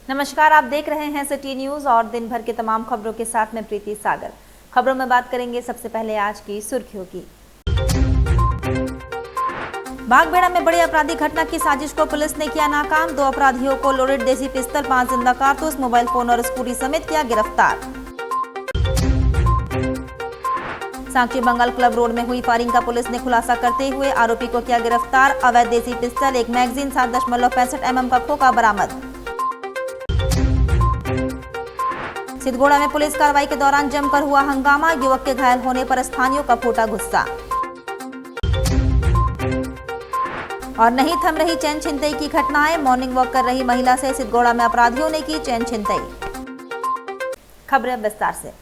नमस्कार, आप देख रहे हैं सिटी न्यूज और दिन भर की तमाम खबरों के साथ मैं प्रीति सागर। खबरों में बात करेंगे सबसे पहले आज की सुर्खियों की। बागबेड़ा में बड़ी आपराधिक घटना की साजिश को पुलिस ने किया नाकाम। 2 अपराधियों को लोडेड देसी पिस्तौल, 5 जिंदा कारतूस, मोबाइल फोन और स्कूटी समेत किया गिरफ्तार। सांची बंगाल क्लब रोड में हुई फायरिंग का पुलिस ने खुलासा करते हुए आरोपी को किया गिरफ्तार। अवैध देसी पिस्तौल, एक मैगजीन, 7.65 mm का खोखा बरामद। सिद्धगोड़ा में पुलिस कार्रवाई के दौरान जमकर हुआ हंगामा। युवक के घायल होने पर स्थानियों का फूटा गुस्सा। और नहीं थम रही चैन छिनतई की घटनाएं। मॉर्निंग वॉक कर रही महिला से सिद्धगोड़ा में अपराधियों ने की चैन छिनतई। खबरें विस्तार से।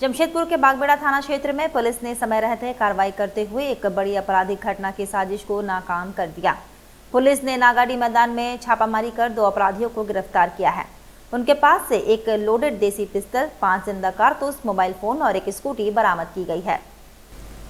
जमशेदपुर के बागबेड़ा थाना क्षेत्र में पुलिस ने समय रहते कार्रवाई करते हुए एक बड़ी आपराधिक घटना की साजिश को नाकाम कर दिया। पुलिस ने नागाड़ी मैदान में छापामारी कर 2 अपराधियों को गिरफ्तार किया है। उनके पास से एक लोडेड देसी पिस्तौल, 5 जिंदा कारतूस, मोबाइल फोन और एक स्कूटी बरामद की गई है।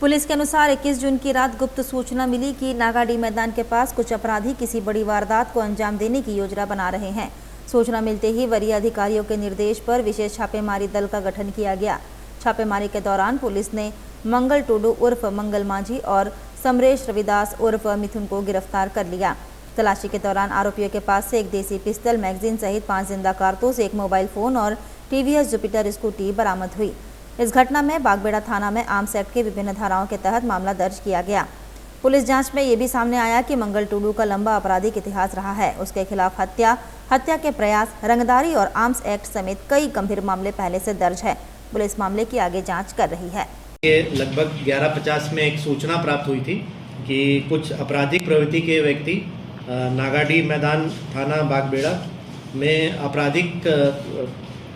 पुलिस के अनुसार 21 जून की रात गुप्त सूचना मिली कि नागाड़ी मैदान के पास कुछ अपराधी किसी बड़ी वारदात को अंजाम देने की योजना बना रहे हैं। सूचना मिलते ही वरीय अधिकारियों के निर्देश पर विशेष छापेमारी दल का गठन किया गया। छापेमारी के दौरान पुलिस ने मंगल टुडू उर्फ मंगल मांझी और समरेश रविदास उर्फ मिथुन को गिरफ्तार कर लिया। तलाशी के दौरान आरोपियों के पास से एक देसी पिस्तौल, मैगजीन सहित 5 जिंदा कारतूस, एक मोबाइल फोन और टीवीएस जुपिटर स्कूटी बरामद हुई। इस घटना में बागबेड़ा थाना में आर्म्स एक्ट के विभिन्न धाराओं के तहत मामला दर्ज किया गया। पुलिस जांच में ये भी सामने आया कि मंगल टुडू का लंबा आपराधिक इतिहास रहा है। उसके खिलाफ हत्या के प्रयास, रंगदारी और आर्म्स एक्ट समेत कई गंभीर मामले पहले से दर्ज है। पुलिस मामले की आगे जाँच कर रही है। लगभग 11:50 में एक सूचना प्राप्त हुई थी कि कुछ आपराधिक प्रवृत्ति के व्यक्ति नागाड़ी मैदान थाना बागबेड़ा में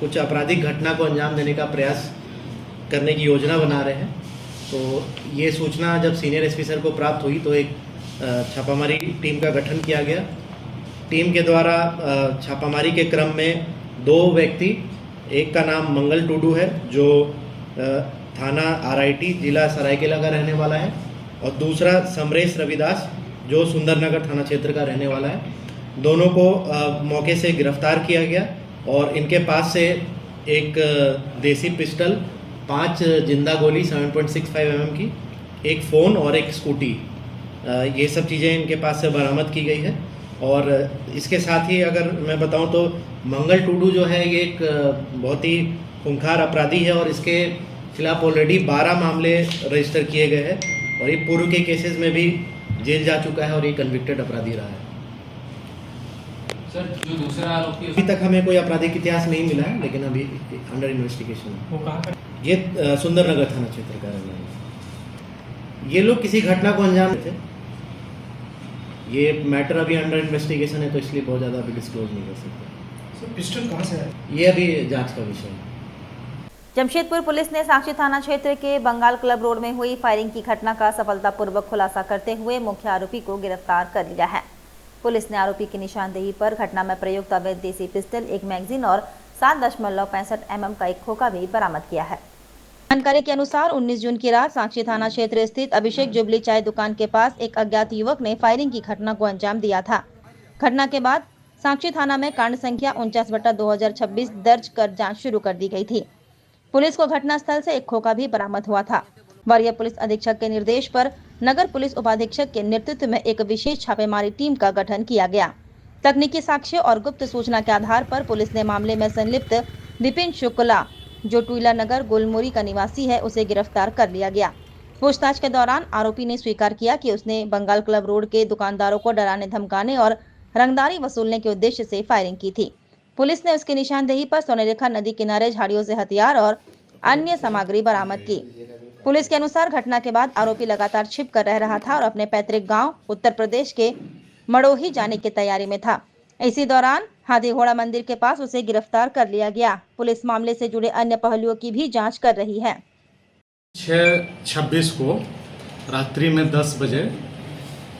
कुछ आपराधिक घटना को अंजाम देने का प्रयास करने की योजना बना रहे हैं। तो ये सूचना जब सीनियर एसपी सर को प्राप्त हुई तो एक छापामारी टीम का गठन किया गया। टीम के द्वारा छापामारी के क्रम में 2 व्यक्ति, एक का नाम मंगल टुडू है जो थाना RIT जिला सरायकेला का रहने वाला है, और दूसरा समरेश रविदास जो सुंदरनगर थाना क्षेत्र का रहने वाला है। दोनों को मौके से गिरफ्तार किया गया और इनके पास से एक देसी पिस्टल, 5 जिंदा गोली 7.65 mm की, एक फ़ोन और एक स्कूटी, ये सब चीज़ें इनके पास से बरामद की गई है। और इसके साथ ही अगर मैं बताऊं तो मंगल टुडू जो है ये एक बहुत ही खूंखार अपराधी है और इसके खिलाफ ऑलरेडी 12 मामले रजिस्टर किए गए हैं और ये पूर्व के केसेस में भी जेल जा चुका है और ये कन्विक्टेड अपराधी रहा है। सर, जो दूसरा आरोपी अभी तक हमें कोई आपराधिक इतिहास नहीं मिला है, लेकिन अभी अंडर इन्वेस्टिगेशन है। वो कहाँ का? ये सुंदरनगर थाना क्षेत्र का रहने वाला है। ये लोग किसी घटना को अंजाम देते। ये मैटर अभी अंडर इन्वेस्टिगेशन है तो इसलिए बहुत ज़्यादा अभी डिस्क्लोज नहीं कर सकते। सर, पिस्टल कहाँ से है? ये अभी जांच का विषय है। जमशेदपुर पुलिस ने सांची थाना क्षेत्र के बंगाल क्लब रोड में हुई फायरिंग की घटना का सफलतापूर्वक खुलासा करते हुए मुख्य आरोपी को गिरफ्तार कर लिया है। पुलिस ने आरोपी की निशानदेही पर घटना में प्रयुक्त अवैध देसी पिस्तौल, एक मैगजीन और 7.65 mm का एक खोखा भी बरामद किया है। जानकारी के अनुसार 19 जून की रात सांची थाना क्षेत्र स्थित अभिषेक जुबली चाय दुकान के पास एक अज्ञात युवक ने फायरिंग की घटना को अंजाम दिया था। घटना के बाद सांची थाना में कांड संख्या 49/2026 दर्ज कर जाँच शुरू कर दी गई थी। पुलिस को घटनास्थल से एक खोखा भी बरामद हुआ था। वरीय पुलिस अधीक्षक के निर्देश पर नगर पुलिस उपाधीक्षक के नेतृत्व में एक विशेष छापेमारी टीम का गठन किया गया। तकनीकी साक्ष्य और गुप्त सूचना के आधार पर पुलिस ने मामले में संलिप्त विपिन शुक्ला, जो टुईला नगर गुलमुरी का निवासी है, उसे गिरफ्तार कर लिया गया। पूछताछ के दौरान आरोपी ने स्वीकार किया कि उसने बंगाल क्लब रोड के दुकानदारों को डराने, धमकाने और रंगदारी वसूलने के उद्देश्य से फायरिंग की थी। पुलिस ने उसकी निशानदेही पर सोनेरेखा नदी किनारे झाड़ियों से हथियार और अन्य सामग्री बरामद की। पुलिस के अनुसार घटना के बाद आरोपी लगातार छिप कर रह रहा था और अपने पैतृक गांव उत्तर प्रदेश के मड़ोही जाने की तैयारी में था। इसी दौरान हाथी घोड़ा मंदिर के पास उसे गिरफ्तार कर लिया गया। पुलिस मामले से जुड़े अन्य पहलुओं की भी जांच कर रही है। 6/26 को रात्रि में 10 बजे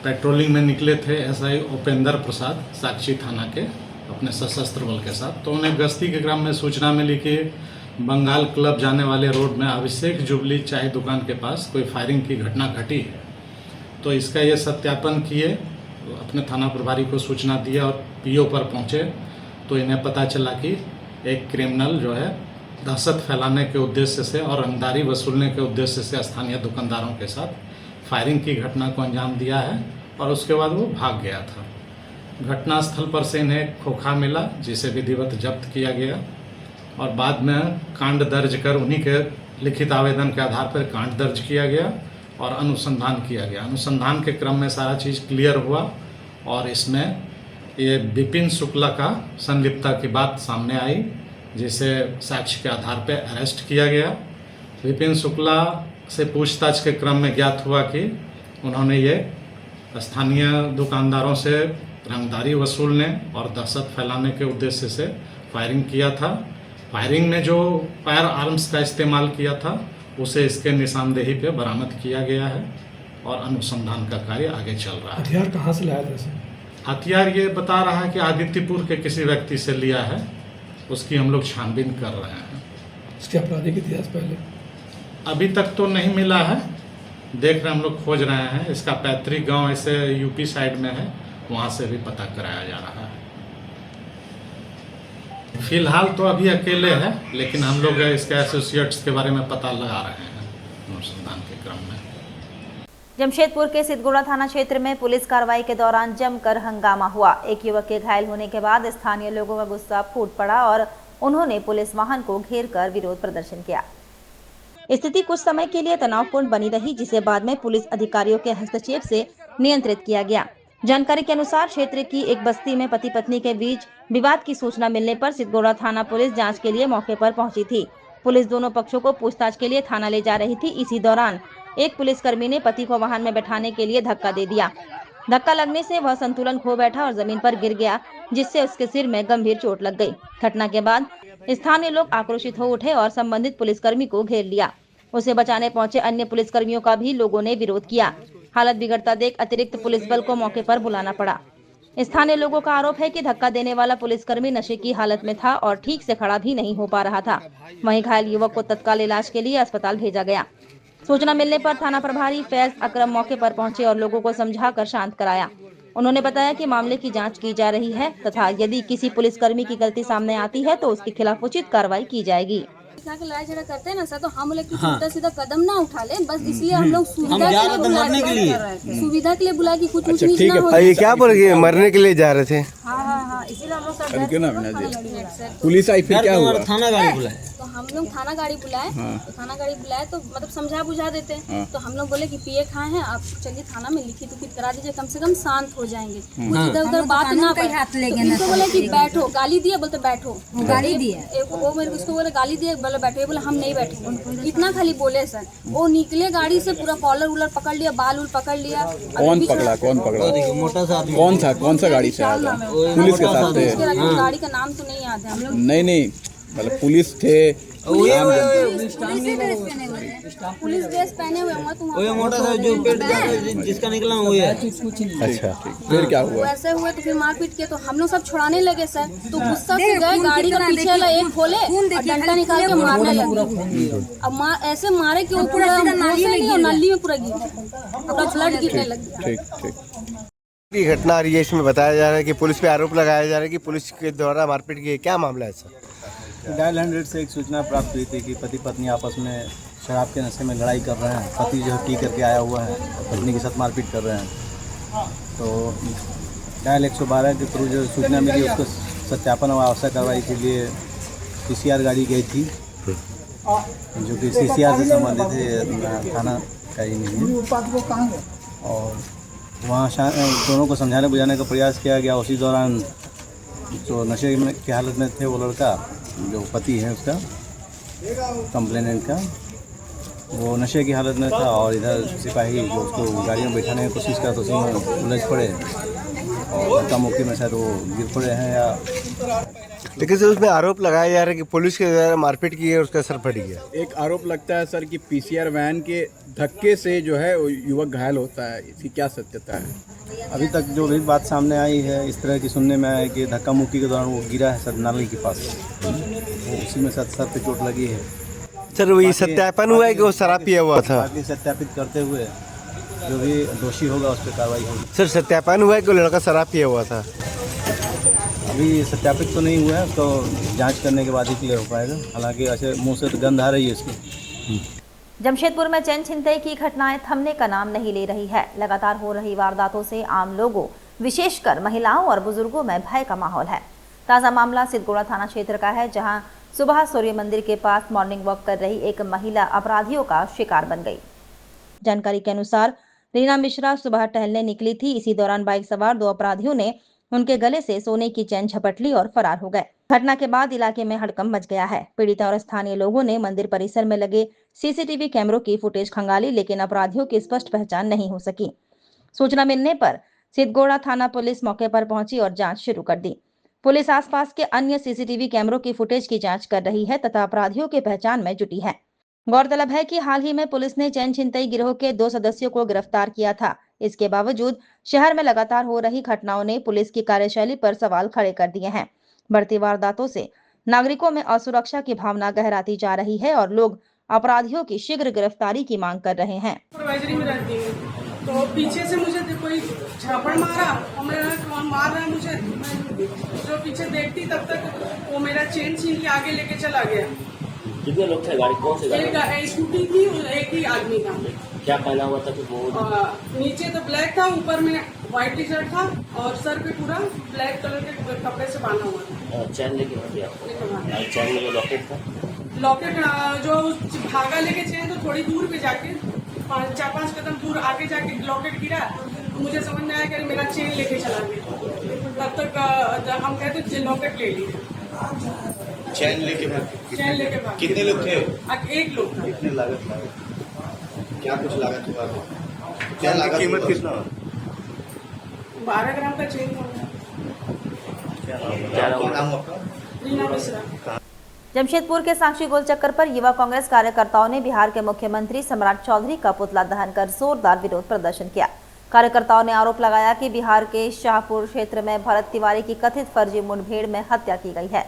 पेट्रोलिंग में निकले थे SI उपेंद्र प्रसाद साक्षी थाना के अपने सशस्त्र बल के साथ। तो उन्हें गश्ती के क्रम में सूचना मिली कि बंगाल क्लब जाने वाले रोड में अभिषेक जुबली चाय दुकान के पास कोई फायरिंग की घटना घटी है। तो इसका ये सत्यापन किए, अपने थाना प्रभारी को सूचना दिया और PO पर पहुंचे तो इन्हें पता चला कि एक क्रिमिनल जो है दहशत फैलाने के उद्देश्य से और रंगदारी वसूलने के उद्देश्य से स्थानीय दुकानदारों के साथ फायरिंग की घटना को अंजाम दिया है और उसके बाद वो भाग गया था। घटनास्थल पर से इन्हें खोखा मिला जिसे विधिवत जब्त किया गया और बाद में कांड दर्ज कर उन्हीं के लिखित आवेदन के आधार पर कांड दर्ज किया गया और अनुसंधान किया गया। अनुसंधान के क्रम में सारा चीज़ क्लियर हुआ और इसमें ये विपिन शुक्ला का संलिप्तता की बात सामने आई, जिसे साक्ष्य के आधार पर अरेस्ट किया गया। विपिन शुक्ला से पूछताछ के क्रम में ज्ञात हुआ कि उन्होंने ये स्थानीय दुकानदारों से रंगदारी वसूलने और दहशत फैलाने के उद्देश्य से फायरिंग किया था। फायरिंग में जो फायर आर्म्स का इस्तेमाल किया था उसे इसके निशानदेही पे बरामद किया गया है और अनुसंधान का कार्य आगे चल रहा है। हथियार कहाँ से लाया था इसे? हथियार ये बता रहा है कि आदित्यपुर के किसी व्यक्ति से लिया है, उसकी हम लोग छानबीन कर रहे हैं। इसके आपराधिक इतिहास पहले अभी तक तो नहीं मिला है, देख रहे हम लोग खोज रहे हैं। इसका पैतृक गांव ऐसे यूपी साइड में है, वहाँ से भी पता कराया जा रहा है। फिलहाल तो अभी अकेले है, लेकिन हम लोग इसके एसोसिएट्स के बारे में पता लगा रहे हैं अनुसंधान के क्रम में। जमशेदपुर के सिद्धगुड़ा थाना क्षेत्र में पुलिस कार्रवाई के दौरान जमकर हंगामा हुआ। एक युवक के घायल होने के बाद स्थानीय लोगों का गुस्सा फूट पड़ा और उन्होंने पुलिस वाहन को घेर कर विरोध प्रदर्शन किया। स्थिति कुछ समय के लिए तनावपूर्ण बनी रही, जिसे बाद में पुलिस अधिकारियों के हस्तक्षेप से नियंत्रित किया गया। जानकारी के अनुसार क्षेत्र की एक बस्ती में पति पत्नी के बीच विवाद की सूचना मिलने पर सिद्धगुड़ा थाना पुलिस जांच के लिए मौके पर पहुंची थी। पुलिस दोनों पक्षों को पूछताछ के लिए थाना ले जा रही थी। इसी दौरान एक पुलिसकर्मी ने पति को वाहन में बैठाने के लिए धक्का दे दिया। धक्का लगने से वह संतुलन खो बैठा और जमीन पर गिर गया, जिससे उसके सिर में गंभीर चोट लग गई। घटना के बाद स्थानीय लोग आक्रोशित हो उठे और संबंधित पुलिसकर्मी को घेर लिया। उसे बचाने पहुंचे अन्य पुलिसकर्मियों का भी लोगों ने विरोध किया। हालत बिगड़ता देख अतिरिक्त पुलिस बल को मौके पर बुलाना पड़ा। स्थानीय लोगों का आरोप है कि धक्का देने वाला पुलिसकर्मी नशे की हालत में था और ठीक से खड़ा भी नहीं हो पा रहा था। वहीं घायल युवक को तत्काल इलाज के लिए अस्पताल भेजा गया। सूचना मिलने पर थाना प्रभारी फैज अकरम मौके पर पहुंचे और लोगों को समझाकर शांत कराया। उन्होंने बताया कि मामले की जांच की जा रही है तथा यदि किसी पुलिसकर्मी की गलती सामने आती है तो उसके खिलाफ उचित कार्रवाई की जाएगी। लड़ाई झगड़ा करते हैं ना सर, तो हम लोग उल्टा सीधा कदम ना उठा ले, बस इसलिए हम लोग सुविधा के लिए बुला कि कुछ ऊंच नीच ना हो। ये क्या बोल रहे मरने के लिए जा रहे थे? हाँ, इसीलिए हम लोग सर पुलिस आई फिर क्या हुआ? थाना गाड़ी बुलाए तो हम लोग थाना गाड़ी बुलाए तो मतलब समझा बुझा देते। तो हम लोग बोले कि पिए खाए हैं, आप चलिए थाना में लिखित उखित करा दीजिए, कम से कम शांत हो जाएंगे, इधर उधर बात ना करे। इनको बोले कि बैठो, गाली दिया, बोलते बैठो, गाली दिया। वो मेरे उसको बोले गाली दिया, बोले बैठो, बोले हम नहीं बैठे, इतना खाली बोले सर। वो निकले गाड़ी से, पूरा कॉलर उलर पकड़ लिया, बाल उल पकड़ लिया। कौन पकड़ा? कौन सा गाड़ी से आया? पुलिस के साथ थे? गाड़ी का नाम तो नहीं याद है हम लोग। नहीं मतलब पुलिस थे, पुलिस ड्रेस पहने हुए वो मोटा सा जो पेट जिसका निकला वो है। अच्छा फिर क्या हुआ? वैसे हुए तो फिर मारपीट किया, तो हम लोग सब छुड़ाने लगे सर। तो गुस्सा से गए, गाड़ी का पीछे वाला एक खोले और डंडा निकाल के मारने लगे। अब ऐसे मारे कि वो पूरा नली में पूरा गिर, पूरा ब्लड गिरने लग गया। ठीक घटना आ रही है, इसमें बताया जा रहा है कि पुलिस पे आरोप लगाया जा रहा है कि पुलिस के द्वारा मारपीट की। क्या मामला है सर? डायल 100 से एक सूचना प्राप्त हुई थी कि पति पत्नी आपस में शराब के नशे में लड़ाई कर रहे हैं। पति जो है पी करके आया हुआ है और पत्नी के साथ मारपीट कर रहे हैं। तो डायल 112 के थ्रू जो सूचना मिली उसको सत्यापन और आवश्यक कार्रवाई के लिए PCR गाड़ी गई थी, जो कि CCR से संबंधित है, थाना का ही नहीं है। और वहाँ दोनों को समझाने बुझाने का प्रयास किया गया। उसी दौरान जो नशे की हालत में थे वो लड़का, जो पति है उसका, कंप्लेनेंट का, वो नशे की हालत में था और इधर सिपाही जो उसको गाड़ी में बैठाने की कोशिश करा तो उसी में उलझ पड़े और धक्का मुक्की में शायद वो गिर पड़े हैं या। लेकिन सर उसमें आरोप लगाया जा रहा है कि पुलिस के द्वारा मारपीट की है, उसका असर पड़ गया। एक आरोप लगता है सर कि PCR वैन के धक्के से जो है युवक घायल होता है, इसकी क्या सत्यता है? अभी तक जो भी बात सामने आई है इस तरह की सुनने में आया कि धक्का मुक्की के दौरान वो गिरा है सर नाली के पास, वो उसी में सर पे चोट लगी है। सर वही सत्यापन हुआ है कि वो शराब पिया हुआ था? बाकी सत्यापित करते हुए जो भी दोषी होगा उस पर कार्रवाई होगी। सर सत्यापन हुआ है कि वो लड़का शराब पिया हुआ था? अभी सत्यापित तो नहीं हुआ है, तो जांच करने के बाद ही क्लियर हो पाएगा। हालांकि ऐसे मुंह से तो गंध आ रही है इसकी। जमशेदपुर में चैन छिनतई की घटनाएं थमने का नाम नहीं ले रही है। लगातार हो रही वारदातों से आम लोगों, विशेषकर महिलाओं और बुजुर्गों में भय का माहौल है। ताजा मामला सिद्धगोड़ा थाना क्षेत्र का है, जहां सुबह सूर्य मंदिर के पास मॉर्निंग वॉक कर रही एक महिला अपराधियों का शिकार बन गई। जानकारी के अनुसार रीना मिश्रा सुबह टहलने निकली थी। इसी दौरान बाइक सवार 2 अपराधियों ने उनके गले से सोने की चैन झपट ली और फरार हो गए। घटना के बाद इलाके में हड़कंप मच गया है। पीड़िता और स्थानीय लोगों ने मंदिर परिसर में लगे सीसीटीवी कैमरों की फुटेज खंगाली, लेकिन अपराधियों की स्पष्ट पहचान नहीं हो सकी। सूचना मिलने पर सिद्धगोड़ा थाना पुलिस मौके पर पहुंची और जांच शुरू कर दी। पुलिस आसपास के अन्य सीसीटीवी कैमरों की फुटेज की जांच कर रही है तथा अपराधियों की पहचान में जुटी है। गौरतलब है कि हाल ही में पुलिस ने चैन छिनतई गिरोह के 2 सदस्यों को गिरफ्तार किया था। इसके बावजूद शहर में लगातार हो रही घटनाओं ने पुलिस की कार्यशैली पर सवाल खड़े कर दिए हैं। बढ़ती वारदातों से नागरिकों में असुरक्षा की भावना गहराती जा रही है और लोग अपराधियों की शीघ्र गिरफ्तारी की मांग कर रहे हैं। सुपरवाइजरी में रहती हूँ, तो पीछे से मुझे कोई झापड़ मारा और मेरा मार रहा है मुझे। मैं जो पीछे देखती तब तक वो मेरा चेन छीन के आगे लेके चला गया। कितने लोग थे? गाड़ी कौन सी गाड़ी? एक स्कूटी थी, एक ही आदमी था। क्या पहना हुआ था? कि वो नीचे तो ब्लैक था, ऊपर में व्हाइट टी शर्ट था और सर पे पूरा ब्लैक कलर के कपड़े से बांधा हुआ था। चैन लेके गया? चैन में लॉकेट था? लॉकेट जो धागा लेके चैन तो थोड़ी दूर पे जाके 4-5 कदम दूर आगे जाके लॉकेट गिरा। मुझे समझ में आया कि मेरा चेन लेके चला गया। तब तक हम कहते लॉकेट ले लिया। चैन लेके भाग। कितने लोग थे? एक लोग था। कितने लागत क्या कुछ लागत हुआ? क्या लागत? कीमत कितना? 12 ग्राम का चेन था। क्या नाम आपका? रीना मिश्रा। जमशेदपुर के साक्षी गोल चक्कर पर युवा कांग्रेस कार्यकर्ताओं ने बिहार के मुख्यमंत्री सम्राट चौधरी का पुतला दहन कर जोरदार विरोध प्रदर्शन किया। कार्यकर्ताओं ने आरोप लगाया कि बिहार के शाहपुर क्षेत्र में भरत तिवारी की कथित फर्जी मुठभेड़ में हत्या की गई है।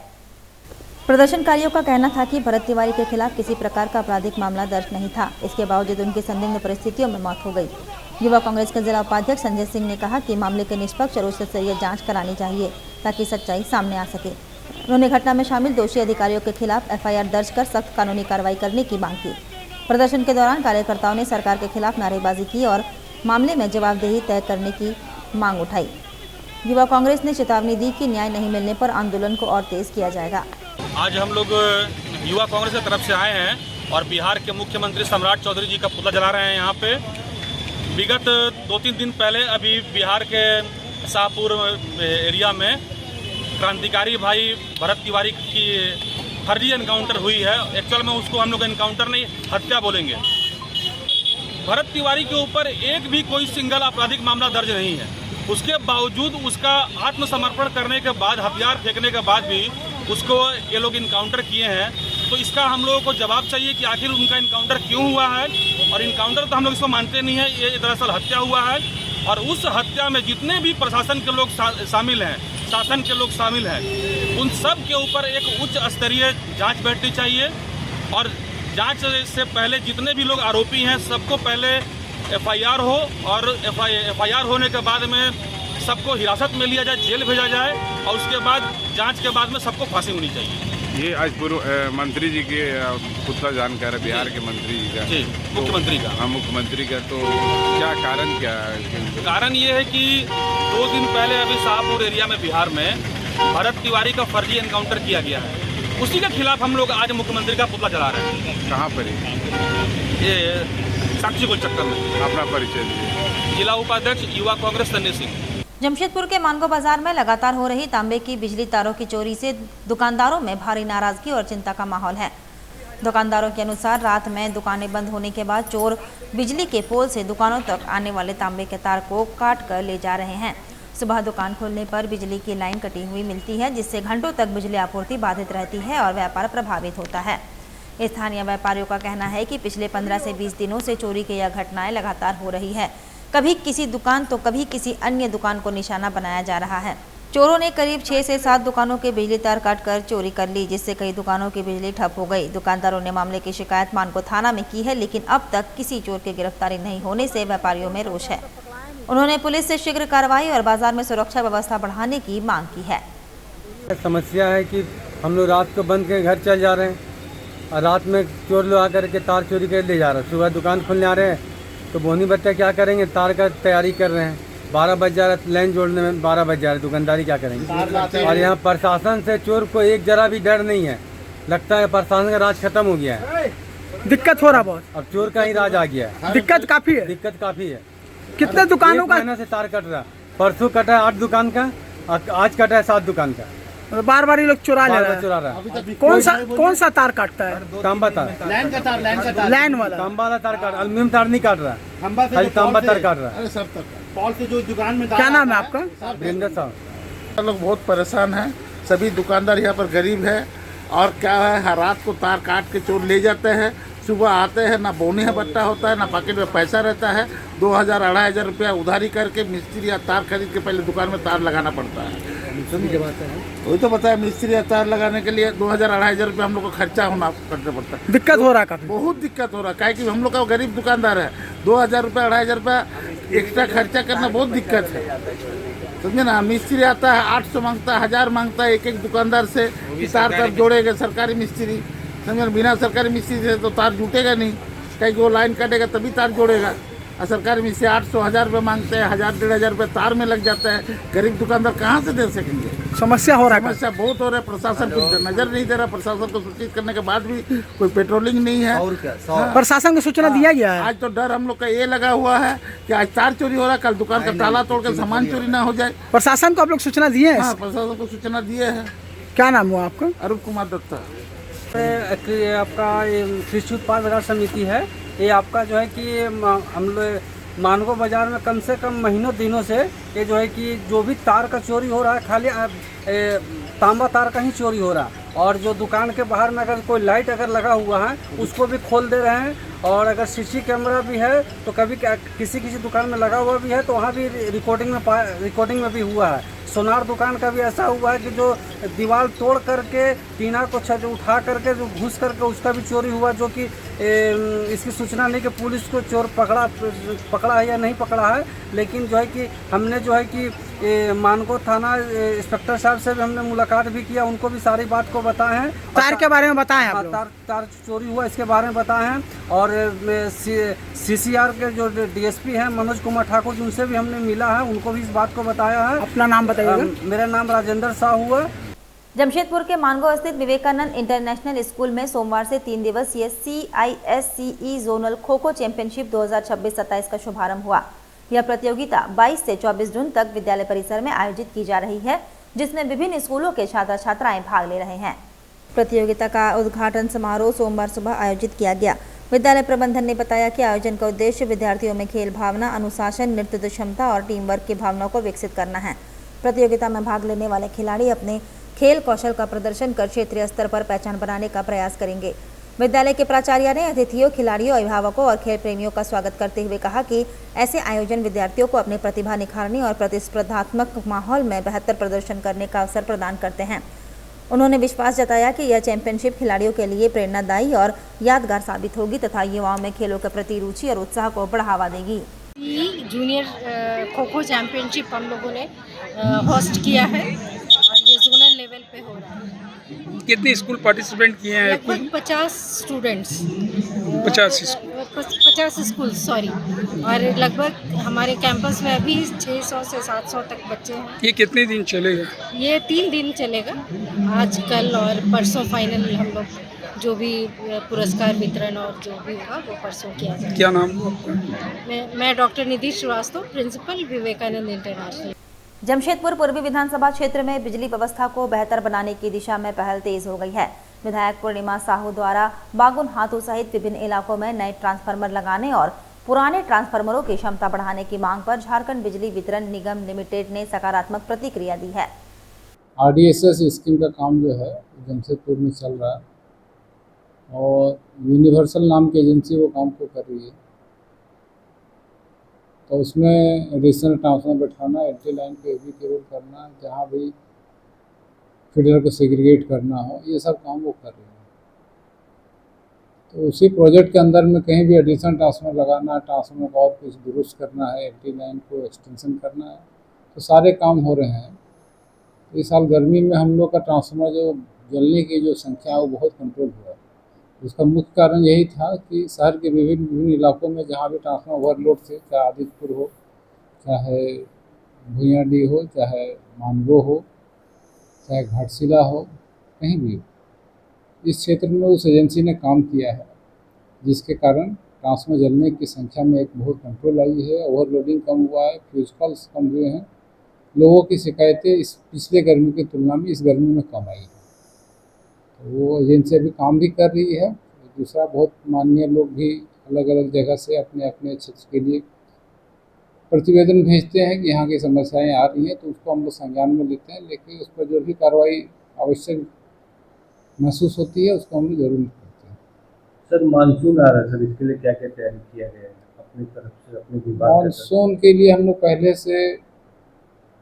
प्रदर्शनकारियों का कहना था कि भरत तिवारी के खिलाफ किसी प्रकार का आपराधिक मामला दर्ज नहीं था। इसके बावजूद उनकी संदिग्ध परिस्थितियों में मौत हो गई। युवा कांग्रेस के जिला उपाध्यक्ष संजय सिंह ने कहा कि मामले की निष्पक्ष और उच्च स्तरीय जांच करानी चाहिए ताकि सच्चाई सामने आ सके। उन्होंने घटना में शामिल दोषी अधिकारियों के खिलाफ एफआईआर दर्ज कर सख्त कानूनी कार्रवाई करने की मांग की। प्रदर्शन के दौरान कार्यकर्ताओं ने सरकार के खिलाफ नारेबाजी की और मामले में जवाबदेही तय करने की मांग उठाई। युवा कांग्रेस ने चेतावनी दी कि न्याय नहीं मिलने पर आंदोलन को और तेज किया जाएगा। आज हम लोग युवा कांग्रेस की तरफ से आए हैं और बिहार के मुख्यमंत्री सम्राट चौधरी जी का पुतला जला रहे हैं। यहाँ पे विगत 2-3 दिन पहले अभी बिहार के शाहपुर एरिया में क्रांतिकारी भाई भरत तिवारी की फर्जी एनकाउंटर हुई है। एक्चुअल में उसको हम लोग एनकाउंटर नहीं, हत्या बोलेंगे। भरत तिवारी के ऊपर एक भी कोई सिंगल आपराधिक मामला दर्ज नहीं है। उसके बावजूद उसका आत्मसमर्पण करने के बाद, हथियार फेंकने के बाद भी उसको ये लोग इनकाउंटर किए हैं। तो इसका हम लोगों को जवाब चाहिए कि आखिर उनका इनकाउंटर क्यों हुआ है। और इनकाउंटर तो हम लोग इसको मानते नहीं है, ये दरअसल हत्या हुआ है। और उस हत्या में जितने भी प्रशासन के लोग शामिल हैं, शासन के लोग शामिल हैं, उन सब के ऊपर एक उच्च स्तरीय जांच बैठनी चाहिए। और जांच से पहले जितने भी लोग आरोपी हैं सबको पहले एफआईआर हो और एफआईआर होने के बाद में सबको हिरासत में लिया जाए, जेल भेजा जाए और उसके बाद जांच के बाद में सबको फांसी होनी चाहिए। ये आज पूर्व मंत्री जी के पुतला जानकार है, बिहार के मंत्री जी का, मुख्यमंत्री का। हाँ, मुख्यमंत्री का। तो क्या कारण क्या है? कारण ये है कि 2 दिन पहले अभी शाहपुर एरिया में बिहार में भरत तिवारी का फर्जी एनकाउंटर किया गया है। उसी के खिलाफ हम लोग आज मुख्यमंत्री का पुतला जला रहे हैं। कहाँ पर? ये साक्षी गोल चक्कर में। अपना परिचय दीजिए। जिला उपाध्यक्ष युवा कांग्रेस संजय सिंह। जमशेदपुर के मानगो बाजार में लगातार हो रही तांबे की बिजली तारों की चोरी से दुकानदारों में भारी नाराजगी और चिंता का माहौल है। दुकानदारों के अनुसार रात में दुकानें बंद होने के बाद चोर बिजली के पोल से दुकानों तक आने वाले तांबे के तार को काट कर ले जा रहे हैं। सुबह दुकान खोलने पर बिजली की लाइन कटी हुई मिलती है, जिससे घंटों तक बिजली आपूर्ति बाधित रहती है और व्यापार प्रभावित होता है। स्थानीय व्यापारियों का कहना है कि पिछले 15 से 20 दिनों से चोरी की यह घटनाएं लगातार हो रही है। कभी किसी दुकान तो कभी किसी अन्य दुकान को निशाना बनाया जा रहा है। चोरों ने करीब 6 से 7 दुकानों के बिजली तार काटकर चोरी कर ली, जिससे कई दुकानों की बिजली ठप हो गई। दुकानदारों ने मामले की शिकायत मानगो थाना में की है, लेकिन अब तक किसी चोर की गिरफ्तारी नहीं होने से व्यापारियों में रोष है। उन्होंने पुलिस से शीघ्र कार्रवाई और बाजार में सुरक्षा व्यवस्था बढ़ाने की मांग की है। समस्या है कि हम लोग रात को बंद के घर चल जा रहे हैं और रात में चोर लोग आकर के तार चोरी कर ले जा रहे हैं। सुबह दुकान खोलने आ रहे हैं तो बोनी बच्चे क्या करेंगे, तार का तैयारी कर रहे हैं। 12 बज जा रहा है, लाइन जोड़ने में 12 बज जा रहा है, दुकानदारी क्या करेंगे। और यहाँ प्रशासन से चोर को एक जरा भी डर नहीं है। लगता है प्रशासन का राज खत्म हो गया है, दिक्कत हो रहा बहुत। अब चोर का ही राज आ गया है। दिक्कत काफी है। दिक्कत काफी है। कितने दुकानों का महीना से तार कट रहा, परसों कटा है 8 दुकान का, आज कटा है 7 दुकान का। बार बार ये लोग चुरा ले रहा है। कौन सा तार काटता है? तांबा तार, लाइन वाला तांबा वाला तार काट, एल्युमिनियम तार नहीं काट रहा, खाली तांबा तार काट रहा है। जो दुकान में क्या नाम है आपका? वीरेंद्र साहब। लोग बहुत परेशान हैं, सभी दुकानदार यहाँ पर गरीब है और क्या है, हर रात को तार काट के चोर ले जाते हैं। सुबह आते हैं, ना बोनी बट्टा होता है, ना पॉकेट में पैसा रहता है। 2000-2500 रुपया उधारी करके मिस्त्री या तार खरीद के पहले दुकान में तार लगाना पड़ता है। वही तो बताया, मिस्त्री या तार लगाने के लिए 2000-2500 रुपया हम लोग को खर्चा करना पड़ता है। दिक्कत हो रहा है काफी, बहुत दिक्कत हो रहा है, क्या कि हम लोग का गरीब दुकानदार है। 2000 रुपया 2500 रुपया एक्स्ट्रा खर्चा करना बहुत दिक्कत है, समझे ना। मिस्त्री आता है 800 मांगता है, 1000 मांगता है एक दुकानदार से कि तार जोड़ेगा सरकारी मिस्त्री, समझे। बिना सरकारी मिस्त्री से तो तार जुटेगा नहीं, कहीं वो लाइन काटेगा तभी तार जोड़ेगा। और सरकारी मिस्त्री 800-1000 रुपये मांगते हैं, 1000-1500 रुपये तार में लग जाता है। गरीब दुकानदार कहाँ से दे सकेंगे? समस्या हो रहा है। समस्या बहुत हो रहा है। प्रशासन कुछ नजर नहीं दे रहा। प्रशासन को सूचित करने के बाद भी कोई पेट्रोलिंग नहीं है। और क्या प्रशासन को सूचना दिया गया है? आज तो डर हम लोग का ये लगा हुआ है कि आज तार चोरी हो रहा है, कल दुकान का ताला तोड़ के सामान चोरी ना हो जाए। प्रशासन को आप लोग सूचना दिए हैं? हाँ, प्रशासन को सूचना दिए है। क्या नाम हुआ आपका? अरूप कुमार दत्ता। आपका कृषि उत्पाद बाजार समिति है। ये आपका जो है कि हम लोग मानगो बाजार में कम से कम महीनों दिनों से ये जो है कि जो भी तार का चोरी हो रहा है, खाली तांबा तार का ही चोरी हो रहा है। और जो दुकान के बाहर में अगर कोई लाइट अगर लगा हुआ है उसको भी खोल दे रहे हैं। और अगर सीसी कैमरा भी है तो कभी किसी दुकान में लगा हुआ भी है तो वहाँ भी रिकॉर्डिंग में भी हुआ है। सोनार दुकान का भी ऐसा हुआ है कि जो दीवार तोड़ करके टीना को छत उठा करके जो घुस करके उसका भी चोरी हुआ, जो कि इसकी सूचना नहीं कि पुलिस को चोर पकड़ा है या नहीं पकड़ा है। लेकिन जो है कि हमने जो है कि मानगो थाना इंस्पेक्टर साहब से भी हमने मुलाकात भी किया, उनको भी सारी बात को बताए हैं। तार के बारे में बताएं आप लोग? तार चोरी हुआ इसके बारे में बताए हैं। और CCR के जो DSP हैं मनोज कुमार ठाकुर, उनसे भी हमने मिला है, उनको भी इस बात को बताया है। अपना नाम बताइएगा। मेरा नाम राजेंद्र साहू हुआ। जमशेदपुर के मानगो स्थित विवेकानंद इंटरनेशनल स्कूल में सोमवार से 3 दिवसीय CISCE zonal kho kho championship 2026-27 का शुभारंभ हुआ। यह प्रतियोगिता 22 से 24 जून तक विद्यालय परिसर में आयोजित की जा रही है, जिसमें विभिन्न स्कूलों के छात्र छात्राएं भाग ले रहे हैं। प्रतियोगिता का उद्घाटन समारोह सोमवार सुबह आयोजित किया गया। विद्यालय प्रबंधन ने बताया कि आयोजन का उद्देश्य विद्यार्थियों में खेल भावना, अनुशासन, नेतृत्व क्षमता और टीम वर्क की भावना को विकसित करना है। प्रतियोगिता में भाग लेने वाले खिलाड़ी अपने खेल कौशल का प्रदर्शन कर क्षेत्रीय स्तर पर पहचान बनाने का प्रयास करेंगे। विद्यालय के प्राचार्य ने अतिथियों, खिलाड़ियों, अभिभावकों और खेल प्रेमियों का स्वागत करते हुए कहा कि ऐसे आयोजन विद्यार्थियों को अपनी प्रतिभा निखारने और प्रतिस्पर्धात्मक माहौल में बेहतर प्रदर्शन करने का अवसर प्रदान करते हैं। उन्होंने विश्वास जताया कि यह चैंपियनशिप खिलाड़ियों के लिए प्रेरणादायी और यादगार साबित होगी तथा युवाओं में खेलों के प्रति रुचि और उत्साह को बढ़ावा देगी। जूनियर खो खो चैंपियनशिप हम लोगों ने होस्ट किया है और ये जोनल लेवल पे हो रहा है। कितने स्कूल पार्टिसिपेंट किए हैं? लगभग 50 स्टूडेंट्स, 50 स्कूल सॉरी। और लगभग हमारे कैंपस में अभी 600 से 700 तक बच्चे हैं। ये कितने दिन चलेगा? ये 3 दिन चलेगा, आज, कल और परसों फाइनल। हम लोग जो भी पुरस्कार वितरण और जो भी होगा वो परसों किया जाएगा। क्या नाम है? मैं डॉक्टर निधि श्रीवास्तव, प्रिंसिपल विवेकानंद इंटरनेशनल। जमशेदपुर पूर्वी विधानसभा क्षेत्र में बिजली व्यवस्था को बेहतर बनाने की दिशा में पहल तेज हो गई है। विधायक पूर्णिमा साहू द्वारा बागुन हाथों सहित विभिन्न इलाकों में नए ट्रांसफार्मर लगाने और पुराने ट्रांसफार्मरों की क्षमता बढ़ाने की मांग पर झारखंड बिजली वितरण निगम लिमिटेड ने सकारात्मक प्रतिक्रिया दी है। RDSS स्कीम का काम जो है जमशेदपुर में चल रहा है और यूनिवर्सल नाम की एजेंसी वो काम को कर रही है। तो उसमें रीजनल ट्रांसफार्मर बैठाना, एंटी लाइन पे हेवी केबल करना, जहाँ भी फीडर को सेग्रीगेट करना हो, ये सब काम वो कर रहे हैं। तो उसी प्रोजेक्ट के अंदर में कहीं भी एडिशनल ट्रांसफार्मर लगाना, ट्रांसफार्मर का और कुछ दुरुस्त करना है, FT लाइन को एक्सटेंशन करना है, तो सारे काम हो रहे हैं। इस साल गर्मी में हम लोग का ट्रांसफार्मर जो जलने की जो संख्या है वो बहुत कंट्रोल हुआ है। उसका मुख्य कारण यही था कि शहर के विभिन्न इलाकों में जहाँ भी ट्रांसफार्मर ओवरलोड थे, चाहे आदितपुर हो, चाहे भुइयाडीह हो, चाहे मानगो हो, चाहे घाटशिला हो, कहीं भी हो, इस क्षेत्र में उस एजेंसी ने काम किया है, जिसके कारण ट्रांसफार्मर जलने की संख्या में एक बहुत कंट्रोल आई है, ओवरलोडिंग कम हुआ है, फ्यूज कॉल्स कम हुए हैं, लोगों की शिकायतें इस पिछले गर्मी की तुलना में इस गर्मी में कम आई है। तो वो एजेंसी अभी काम भी कर रही है। दूसरा, बहुत माननीय लोग भी अलग अलग जगह से अपने अपने क्षेत्र के लिए प्रतिवेदन भेजते हैं कि यहाँ की समस्याएं आ रही हैं, तो उसको हम लोग संज्ञान में लेते हैं, लेकिन उस पर जो भी कार्रवाई आवश्यक महसूस होती है उसको हम लोग जरूर करते हैं। सर मानसून आ रहा है सर, इसके लिए क्या क्या तैयारी किया गया है अपनी तरफ से, अपने विभाग की तरफ से? मानसून के लिए हम लोग पहले से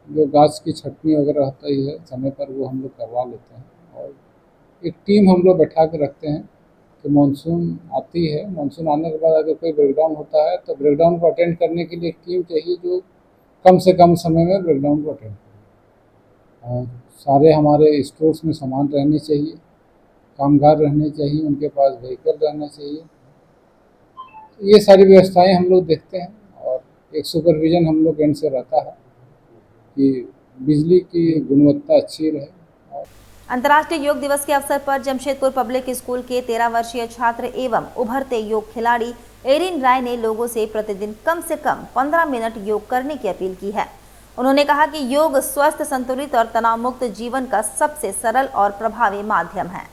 जो गाछ की छटनी वगैरह होता ही है समय पर, वो हम लोग करवा लेते हैं और एक टीम हम लोग बैठा के रखते हैं कि मानसून आती है, मानसून आने के बाद अगर कोई ब्रेकडाउन होता है तो ब्रेकडाउन को अटेंड करने के लिए एक टीम चाहिए जो कम से कम समय में ब्रेकडाउन को अटेंड करे। और सारे हमारे स्टोर्स में सामान रहने चाहिए, कामगार रहने चाहिए, उनके पास व्हीकल रहना चाहिए। तो ये सारी व्यवस्थाएं हम लोग देखते हैं और एक सुपरविजन हम लोग एंड से रहता है कि बिजली की गुणवत्ता अच्छी रहे। अंतर्राष्ट्रीय योग दिवस के अवसर पर जमशेदपुर पब्लिक स्कूल के 13 वर्षीय छात्र एवं उभरते योग खिलाड़ी एरिन राय ने लोगों से प्रतिदिन कम से कम 15 मिनट योग करने की अपील की है। उन्होंने कहा कि योग स्वस्थ, संतुलित और तनाव मुक्त जीवन का सबसे सरल और प्रभावी माध्यम है।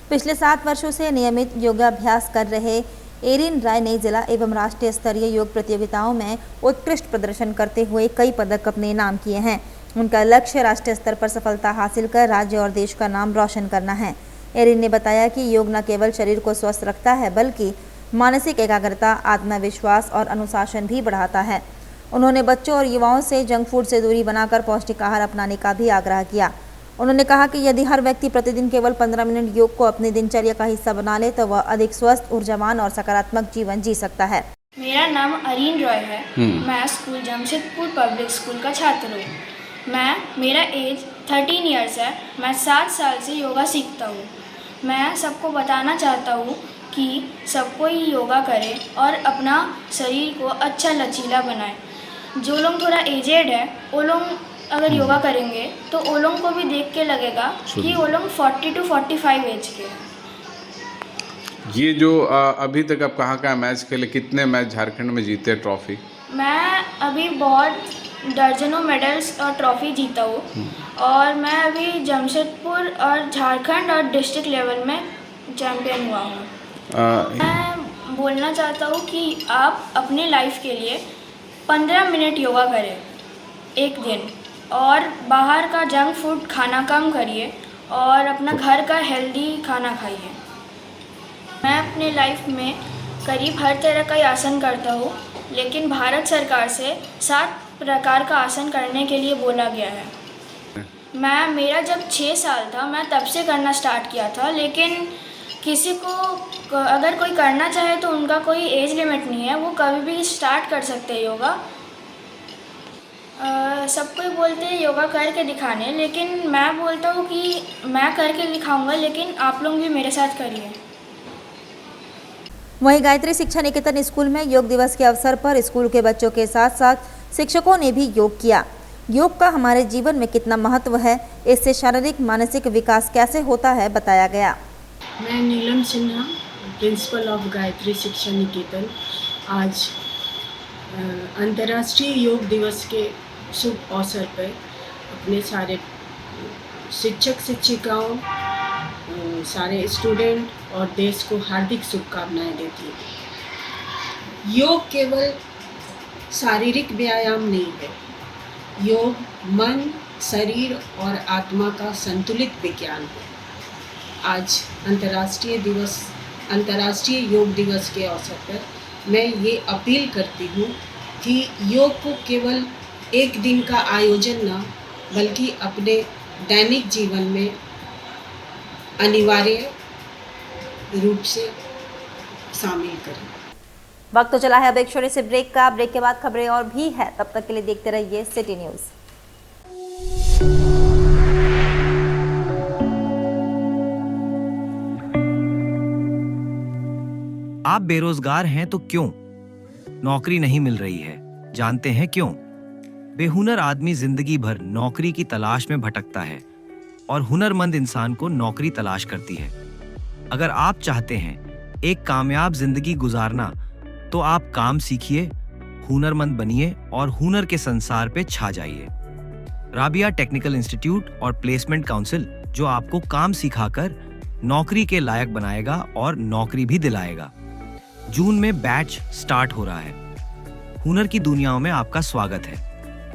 पिछले 7 वर्षों से नियमित योगाभ्यास कर रहे एरिन राय ने जिला एवं राष्ट्रीय स्तरीय योग प्रतियोगिताओं में उत्कृष्ट प्रदर्शन करते हुए कई पदक अपने नाम किए हैं। उनका लक्ष्य राष्ट्रीय स्तर पर सफलता हासिल कर राज्य और देश का नाम रोशन करना है। एरिन ने बताया कि योग न केवल शरीर को स्वस्थ रखता है बल्कि मानसिक एकाग्रता, आत्मविश्वास और अनुशासन भी बढ़ाता है। उन्होंने बच्चों और युवाओं से जंक फूड से दूरी बनाकर पौष्टिक आहार अपनाने का भी आग्रह किया। उन्होंने कहा कि यदि हर व्यक्ति प्रतिदिन केवल 15 मिनट योग को अपनी दिनचर्या का हिस्सा बना ले तो वह अधिक स्वस्थ, ऊर्जावान और सकारात्मक जीवन जी सकता है। मेरा नाम अरीन रॉय है। मैं स्कूल जमशेदपुर पब्लिक स्कूल का छात्र हूँ। मेरा एज 13 इयर्स है। मैं 7 साल से योगा सीखता हूँ। मैं सबको बताना चाहता हूँ कि सब कोई योगा करे और अपना शरीर को अच्छा लचीला बनाए। जो लोग थोड़ा एजेड है वो लोग अगर योगा करेंगे तो वो लोग को भी देख के लगेगा कि वो लोग 40 to 45 एज के हैं। ये जो अभी तक आप कहाँ मैच खेले, कितने मैच झारखंड में जीते ट्रॉफी? मैं अभी बहुत दर्जनों मेडल्स और ट्रॉफी जीता हूँ और मैं अभी जमशेदपुर और झारखंड और डिस्ट्रिक्ट लेवल में चैम्पियन हुआ हूँ। मैं बोलना चाहता हूँ कि आप अपने लाइफ के लिए 15 मिनट योगा करें एक दिन और बाहर का जंक फूड खाना कम करिए और अपना घर का हेल्दी खाना खाइए। मैं अपने लाइफ में करीब हर तरह का आसन करता हूँ, लेकिन भारत सरकार से 7 प्रकार का आसन करने के लिए बोला गया है। मेरा जब 6 साल था मैं तब से करना स्टार्ट किया था, लेकिन किसी को अगर कोई करना चाहे तो उनका कोई एज लिमिट नहीं है, वो कभी भी स्टार्ट कर सकते हैं योगा। सब कोई बोलते हैं योगा करके दिखाने, लेकिन मैं बोलता हूँ कि मैं करके दिखाऊंगा, लेकिन आप लोग भी मेरे साथ करिए। वहीं गायत्री शिक्षा निकेतन स्कूल में योग दिवस के अवसर पर स्कूल के बच्चों के साथ साथ शिक्षकों ने भी योग किया। योग का हमारे जीवन में कितना महत्व है, इससे शारीरिक मानसिक विकास कैसे होता है, बताया गया। मैं नीलम सिन्हा, प्रिंसिपल ऑफ गायत्री शिक्षा निकेतन, आज अंतर्राष्ट्रीय योग दिवस के शुभ अवसर पर अपने सारे शिक्षक शिक्षिकाओं, सारे स्टूडेंट और देश को हार्दिक शुभकामनाएं देती हूँ। योग केवल शारीरिक व्यायाम नहीं है, योग मन, शरीर और आत्मा का संतुलित विज्ञान है। आज अंतर्राष्ट्रीय योग दिवस के अवसर पर मैं ये अपील करती हूँ कि योग को केवल एक दिन का आयोजन न बल्कि अपने दैनिक जीवन में अनिवार्य रूप से शामिल करें। वक्त तो चला है अब एक छोटे से ब्रेक का। ब्रेक के बाद खबरें और भी है, तब तक के लिए देखते रहिए सिटी न्यूज़। आप बेरोजगार हैं तो क्यों? नौकरी नहीं मिल रही है, जानते हैं क्यों? बेहुनर आदमी जिंदगी भर नौकरी की तलाश में भटकता है और हुनरमंद इंसान को नौकरी तलाश करती है। अगर आप चाहते हैं एक कामयाब जिंदगी गुजारना, तो आप काम सीखिए, हुनरमंद बनिए और हुनर के संसार पे छा जाइए। राबिया टेक्निकल इंस्टीट्यूट और प्लेसमेंट काउंसिल, जो आपको काम सिखाकर नौकरी के लायक बनाएगा और नौकरी भी दिलाएगा। जून में बैच स्टार्ट हो रहा है। हुनर की दुनियाओं में आपका स्वागत है।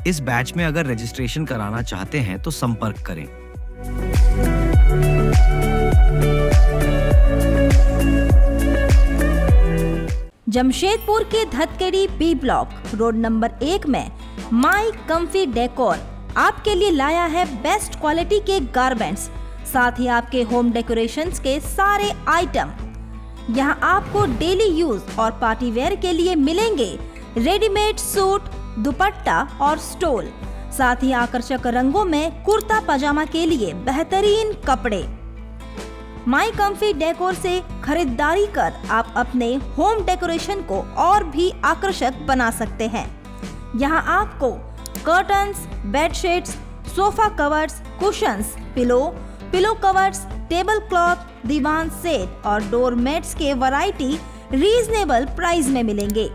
इस बैच में अगर रजिस्ट्रेशन कराना चाहते हैं तो संपर्क करें। जमशेदपुर के धतकेड़ी बी ब्लॉक रोड नंबर 1 में माई कम्फी डेकोर आपके लिए लाया है बेस्ट क्वालिटी के गारमेंट्स, साथ ही आपके होम डेकोरेशंस के सारे आइटम। यहां आपको डेली यूज और पार्टी वेयर के लिए मिलेंगे रेडीमेड सूट, दुपट्टा और स्टोल, साथ ही आकर्षक रंगों में कुर्ता पजामा के लिए बेहतरीन कपड़े। माई कम्फी डेकोर से खरीदारी कर आप अपने होम डेकोरेशन को और भी आकर्षक बना सकते हैं। यहाँ आपको curtains, bedsheets, sofa covers, cushions, pillow covers, table cloth, divan set और डोर मैट्स के वैरायटी रीजनेबल प्राइस में मिलेंगे।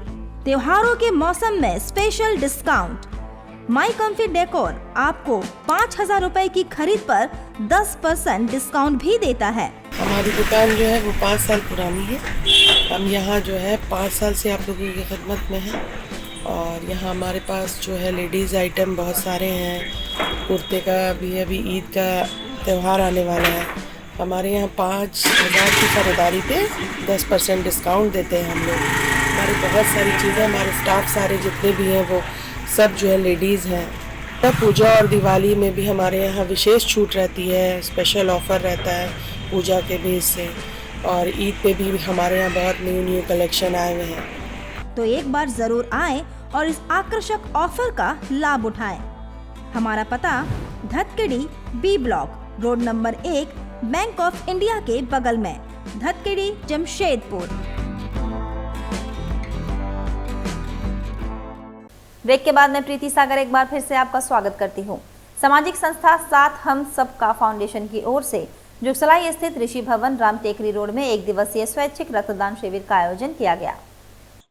त्योहारों के मौसम में special discount. My comfy decor आपको 5,000 रुपए की खरीद पर 10% डिस्काउंट भी देता है। हमारी दुकान जो है वो 5 साल पुरानी है। हम यहाँ जो है 5 साल से आप लोगों की खिदमत में हैं और यहाँ हमारे पास जो है लेडीज़ आइटम बहुत सारे हैं। कुर्ते का भी अभी ईद का त्यौहार आने वाला है। हमारे यहाँ 5,000 की खरीदारी पे 10% डिस्काउंट देते हैं हम लोग। हमारी बहुत सारी चीज़ें, हमारे स्टाफ सारे जितने भी हैं वो सब जो है लेडीज़ हैं। पूजा और दिवाली में भी हमारे यहाँ विशेष छूट रहती है, स्पेशल ऑफ़र रहता है पूजा के बेस से, और ईद पे भी हमारे यहाँ बहुत न्यू कलेक्शन आए हुए हैं। तो एक बार जरूर आएं और इस आकर्षक ऑफर का लाभ उठाएं। हमारा पता Dhatkedi B block road number 1 Bank of India के बगल में, धतकेड़ी, जमशेदपुर। ब्रेक के बाद मैं प्रीति सागर एक बार फिर से आपका स्वागत करती हूँ। सामाजिक संस्था साथ हम सबका फाउंडेशन की ओर से जुगसलाई स्थित ऋषि भवन राम टेकरी रोड में 1 दिवसीय स्वैच्छिक रक्तदान शिविर का आयोजन किया गया।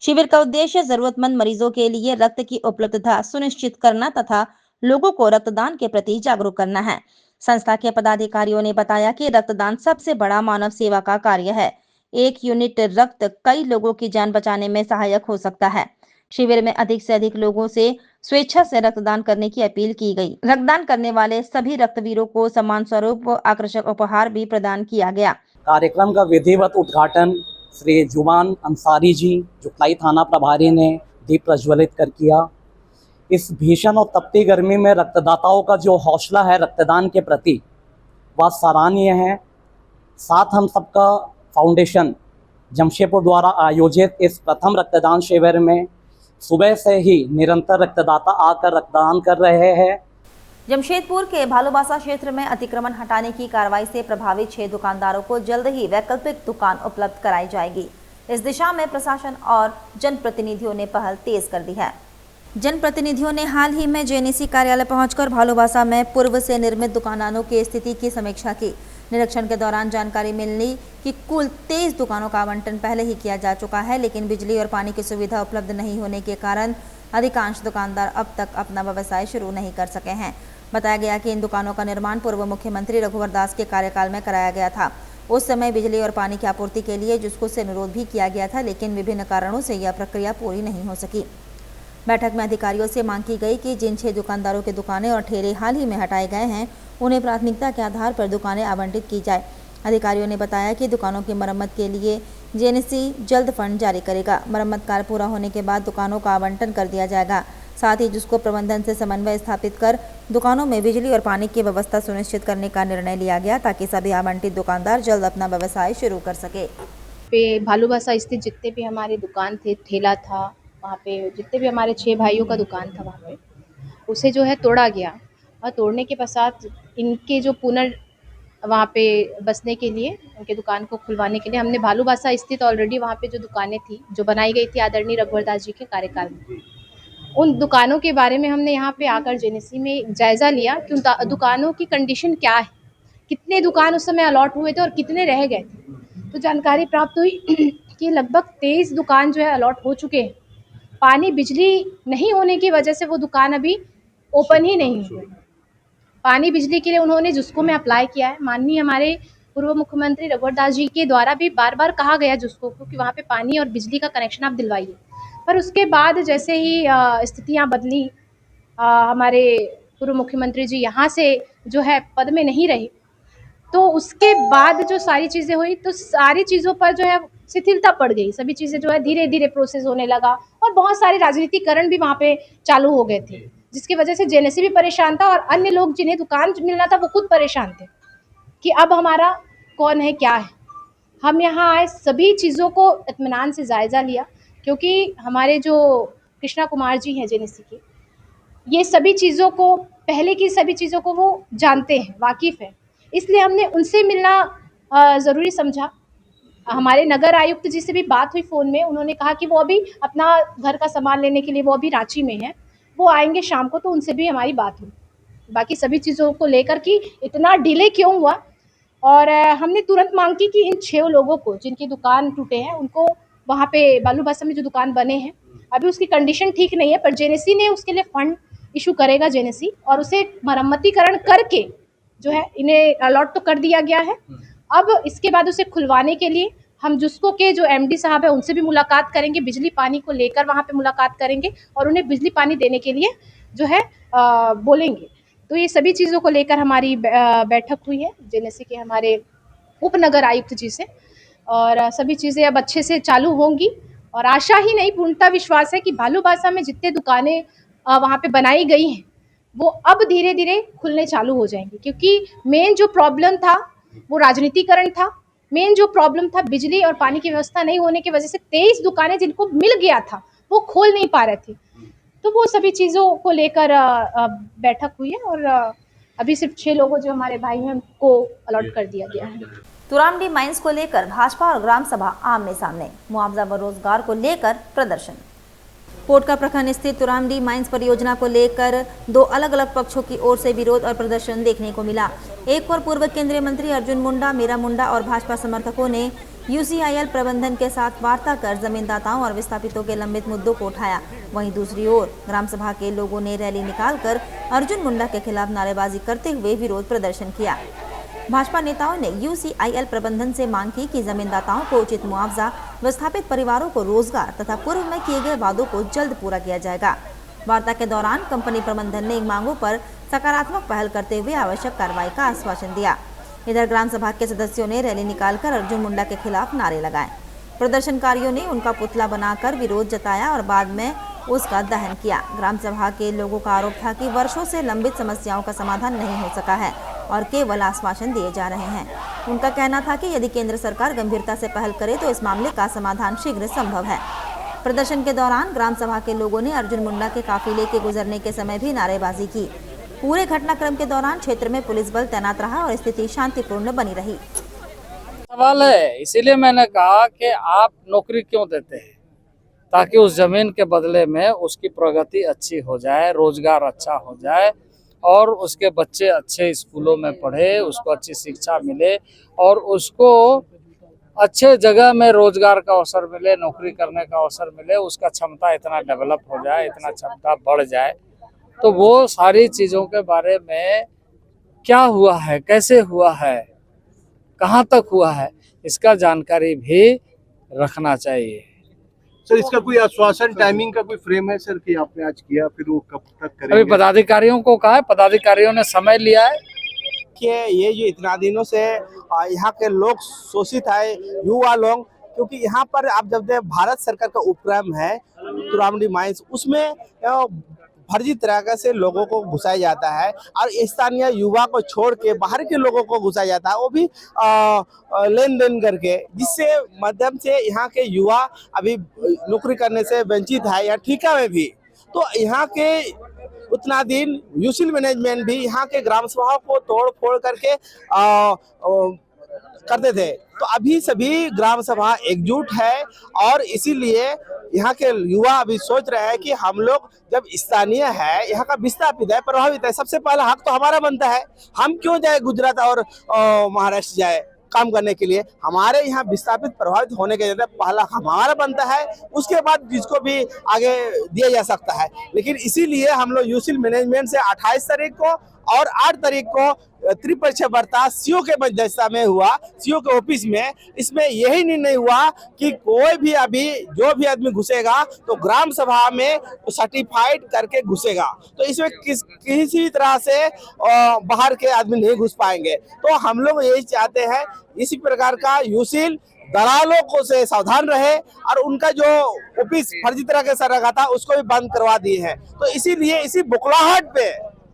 शिविर का उद्देश्य जरूरतमंद मरीजों के लिए रक्त की उपलब्धता सुनिश्चित करना तथा लोगों को रक्तदान के प्रति जागरूक करना है। संस्था के पदाधिकारियों ने बताया कि रक्तदान सबसे बड़ा मानव सेवा का कार्य है। 1 यूनिट रक्त कई लोगों की जान बचाने में सहायक हो सकता है। शिविर में अधिक से अधिक लोगों से स्वेच्छा से रक्तदान करने की अपील की गई। रक्तदान करने वाले सभी रक्तवीरों को सम्मान स्वरूप आकर्षक उपहार भी प्रदान किया गया। कार्यक्रम का विधिवत उद्घाटन श्री जुमान अंसारी जी, जुगसलाई थाना प्रभारी ने दीप प्रज्वलित कर किया। इस भीषण और तपती गर्मी में रक्तदाताओं का जो हौसला है रक्तदान के प्रति, वह सराहनीय है। साथ हम सबका फाउंडेशन जमशेदपुर द्वारा आयोजित इस प्रथम रक्तदान शिविर में सुबह से ही निरंतर रक्तदाता आकर रक्तदान कर रहे हैं। जमशेदपुर के भालूबासा क्षेत्र में अतिक्रमण हटाने की कार्रवाई से प्रभावित 6 दुकानदारों को जल्द ही वैकल्पिक दुकान उपलब्ध कराई जाएगी। इस दिशा में प्रशासन और जनप्रतिनिधियों ने पहल तेज कर दी है। जनप्रतिनिधियों ने हाल ही में जेएनएसी कार्यालय पहुंचकर भालूबासा में पूर्व से निर्मित दुकानों की स्थिति की समीक्षा की। निरीक्षण के दौरान जानकारी मिली कि कुल 23 दुकानों का आवंटन पहले ही किया जा चुका है, लेकिन बिजली और पानी की सुविधा उपलब्ध नहीं होने के कारण अधिकांश दुकानदार अब तक अपना व्यवसाय शुरू नहीं कर सके हैं। बताया गया कि इन दुकानों का निर्माण पूर्व मुख्यमंत्री रघुवर दास के कार्यकाल में कराया गया था। उस समय बिजली और पानी की आपूर्ति के लिए जिसको से अनुरोध भी किया गया था, लेकिन विभिन्न कारणों से यह प्रक्रिया पूरी नहीं हो सकी। बैठक में अधिकारियों से मांग की गई कि जिन 6 दुकानदारों के दुकानें और ठेले हाल ही में हटाए गए हैं, उन्हें प्राथमिकता के आधार पर दुकानें आवंटित की जाए। अधिकारियों ने बताया कि दुकानों की मरम्मत के लिए जेएनएसी जल्द फंड जारी करेगा। मरम्मत कार्य पूरा होने के बाद दुकानों का आवंटन कर दिया जाएगा। साथ ही जिसको प्रबंधन से समन्वय स्थापित कर दुकानों में बिजली और पानी की व्यवस्था सुनिश्चित करने का निर्णय लिया गया, ताकि सभी आवंटित दुकानदार जल्द अपना व्यवसाय शुरू कर सके। पे भालूबासा स्थित जितने भी हमारे दुकान थे, ठेला था, वहाँ पे जितने भी हमारे 6 भाइयों का दुकान था वहाँ पे, उसे जो है तोड़ा गया। और तोड़ने के पश्चात इनके जो वहाँ पे बसने के लिए, उनके दुकान को खुलवाने के लिए हमने भालूबासा स्थित ऑलरेडी वहाँ पे जो दुकानें थी, जो बनाई गई थी आदरणीय रघुवर दास जी के कार्यकाल में, उन दुकानों के बारे में हमने यहाँ पे आकर जेनेसी में जायज़ा लिया कि उन दुकानों की कंडीशन क्या है, कितने दुकान उस समय अलॉट हुए थे और कितने रह गए थे। तो जानकारी प्राप्त हुई कि लगभग 23 दुकान जो है अलॉट हो चुके हैं। पानी बिजली नहीं होने की वजह से वो दुकान अभी ओपन ही नहीं हुए। पानी बिजली के लिए उन्होंने जुस्को में अप्लाई किया है। माननीय हमारे पूर्व मुख्यमंत्री रघुवर दास जी के द्वारा भी बार बार कहा गया जुस्को को कि वहाँ पे पानी और बिजली का कनेक्शन आप दिलवाइए, पर उसके बाद जैसे ही स्थितियाँ बदली, हमारे पूर्व मुख्यमंत्री जी यहाँ से जो है पद में नहीं रहे, तो उसके बाद जो सारी चीज़ें हुई, तो सारी चीज़ों पर जो है शिथिलता पड़ गई। सभी चीज़ें जो है धीरे धीरे प्रोसेस होने लगा और बहुत सारे राजनीतिकरण भी वहाँ पे चालू हो गए थे, जिसकी वजह से जेनेसी भी परेशान था और अन्य लोग जिन्हें दुकान मिलना था वो खुद परेशान थे कि अब हमारा कौन है क्या है। हम यहाँ आए, सभी चीज़ों को इत्मीनान से जायज़ा लिया, क्योंकि हमारे जो कृष्णा कुमार जी हैं जेनेसी के, ये सभी चीज़ों को, पहले की सभी चीज़ों को वो जानते हैं, वाकिफ़ है, इसलिए हमने उनसे मिलना ज़रूरी समझा। हमारे नगर आयुक्त जी से भी बात हुई फ़ोन में, उन्होंने कहा कि वो अभी अपना घर का सामान लेने के लिए वो अभी रांची में हैं, वो आएंगे शाम को, तो उनसे भी हमारी बात हुई। बाकी सभी चीज़ों को लेकर कि इतना डिले क्यों हुआ, और हमने तुरंत मांग की कि इन 6 लोगों को जिनकी दुकान टूटे हैं, उनको वहाँ पे भालूबासा में जो दुकान बने हैं, अभी उसकी कंडीशन ठीक नहीं है, पर जेनेसी ने उसके लिए फ़ंड इशू करेगा जेनेसी, और उसे मरम्मतीकरण करके जो है इन्हें अलॉट तो कर दिया गया है। अब इसके बाद उसे खुलवाने के लिए हम जुस्को के जो एमडी साहब है उनसे भी मुलाकात करेंगे, बिजली पानी को लेकर वहाँ पे मुलाकात करेंगे और उन्हें बिजली पानी देने के लिए जो है बोलेंगे। तो ये सभी चीज़ों को लेकर हमारी बैठक हुई है जेनेसी के हमारे उपनगर आयुक्त जी से, और सभी चीज़ें अब अच्छे से चालू होंगी। और आशा ही नहीं, पूर्णतः विश्वास है कि भालूबासा में जितने दुकानें वहाँ पे बनाई गई हैं वो अब धीरे धीरे खुलने चालू हो जाएंगी, क्योंकि मेन जो प्रॉब्लम था वो राजनीतिकरण था। मेन जो प्रॉब्लम था बिजली और पानी की व्यवस्था नहीं होने की वजह से 23 दुकानें जिनको मिल गया था वो खोल नहीं पा रहे थे। तो वो सभी चीज़ों को लेकर बैठक हुई है, और अभी सिर्फ 6 लोगों जो हमारे भाई हैं उनको अलॉट कर दिया गया है। तुरामडी माइंस को लेकर भाजपा और ग्राम सभा आमने सामने, मुआवजा व रोजगार को लेकर प्रदर्शन। पोटका प्रखंड स्थित तुरामडी माइंस परियोजना को लेकर 2 अलग अलग पक्षों की ओर से विरोध और प्रदर्शन देखने को मिला। एक और पूर्व केंद्रीय मंत्री अर्जुन मुंडा, मीरा मुंडा और भाजपा समर्थकों ने यूसीआईएल प्रबंधन के साथ वार्ता कर जमींदाताओं और विस्थापितों के लंबित मुद्दों को उठाया। वहीं दूसरी ओर ग्राम सभा के लोगों ने रैली निकालकर अर्जुन मुंडा के खिलाफ नारेबाजी करते हुए विरोध प्रदर्शन किया। भाजपा नेताओं ने यूसीआईएल प्रबंधन से मांग की कि जमींदाताओं को उचित मुआवजा, विस्थापित परिवारों को रोजगार तथा पूर्व में किए गए वादों को जल्द पूरा किया जाएगा। वार्ता के दौरान कंपनी प्रबंधन ने इन मांगों पर सकारात्मक पहल करते हुए आवश्यक कार्रवाई का आश्वासन दिया। इधर ग्राम सभा के सदस्यों ने रैली निकालकर अर्जुन मुंडा के खिलाफ नारे लगाए। प्रदर्शनकारियों ने उनका पुतला बनाकर विरोध जताया और बाद में उसका दहन किया। ग्राम सभा के लोगों का आरोप था कि वर्षों से लंबित समस्याओं का समाधान नहीं हो सका है और केवल आश्वासन दिए जा रहे हैं। उनका कहना था कि यदि केंद्र सरकार गंभीरता से पहल करे तो इस मामले का समाधान शीघ्र संभव है। प्रदर्शन के दौरान ग्राम सभा के लोगों ने अर्जुन मुंडा के काफिले के गुजरने के समय भी नारेबाजी की। पूरे घटनाक्रम के दौरान क्षेत्र में पुलिस बल तैनात रहा और स्थिति शांतिपूर्ण बनी रही। सवाल है, इसीलिए मैंने कहा कि आप नौकरी क्यों देते हैं, ताकि उस जमीन के बदले में उसकी प्रगति अच्छी हो जाए, रोजगार अच्छा हो जाए और उसके बच्चे अच्छे स्कूलों में पढ़े, उसको अच्छी शिक्षा मिले और उसको अच्छे जगह में रोजगार का अवसर मिले, नौकरी करने का अवसर मिले, उसका क्षमता इतना डेवलप हो जाए, इतना क्षमता बढ़ जाए। तो वो सारी चीज़ों के बारे में क्या हुआ है, कैसे हुआ है, कहाँ तक हुआ है, इसका जानकारी भी रखना चाहिए। सर, इसका कोई आश्वासन, टाइमिंग का कोई फ्रेम है सर कि आपने आज किया, फिर वो कब तक करेंगे? अभी पदाधिकारियों को कहा है, पदाधिकारियों ने समय लिया है कि ये जो इतना दिनों से यहाँ के लोग शोषित है, युवा लोग, क्योंकि यहाँ पर आप जब भारत सरकार का उपक्रम है तुरामडी माइंस, उसमें फर्जी तरीके से लोगों को घुसाया जाता है और स्थानीय युवा को छोड़ के बाहर के लोगों को घुसाया जाता है, वो भी लेन देन करके, जिससे माध्यम से यहाँ के युवा अभी नौकरी करने से वंचित है या ठेका में भी। तो यहाँ के उतना दिन यूसिल मैनेजमेंट भी यहाँ के ग्राम सभाओं को तोड़ फोड़ करके करते थे। तो अभी सभी ग्राम सभा एकजुट है और इसीलिए यहाँ के युवा अभी सोच रहे हैं कि हम लोग जब स्थानीय है, यहाँ का विस्थापित है, प्रभावित है, सबसे पहला हक तो हमारा बनता है। हम क्यों जाए गुजरात और महाराष्ट्र जाए काम करने के लिए? हमारे यहाँ विस्थापित प्रभावित होने के लिए पहला हमारा बनता है, उसके बाद जिसको भी आगे दिया जा सकता है। लेकिन इसीलिए हम लोग यूसिल मैनेजमेंट से 28 तारीख को और 8 तारीख को त्रिपक्षीय वार्ता सीओ के मध्यस्थता में हुआ, सीओ के ऑफिस में। इसमें यही निर्णय हुआ कि कोई भी अभी जो भी आदमी घुसेगा तो ग्राम सभा में सर्टिफाइड करके घुसेगा, तो इसमें किसी तरह से बाहर के आदमी नहीं घुस पाएंगे। तो हम लोग यही चाहते हैं इसी प्रकार का यूसिल दलालों को से सावधान रहे और उनका जो ऑफिस फर्जी तरह के सर रखा था उसको भी बंद करवा दिए हैं। तो इसीलिए इसी बुकलाहट पे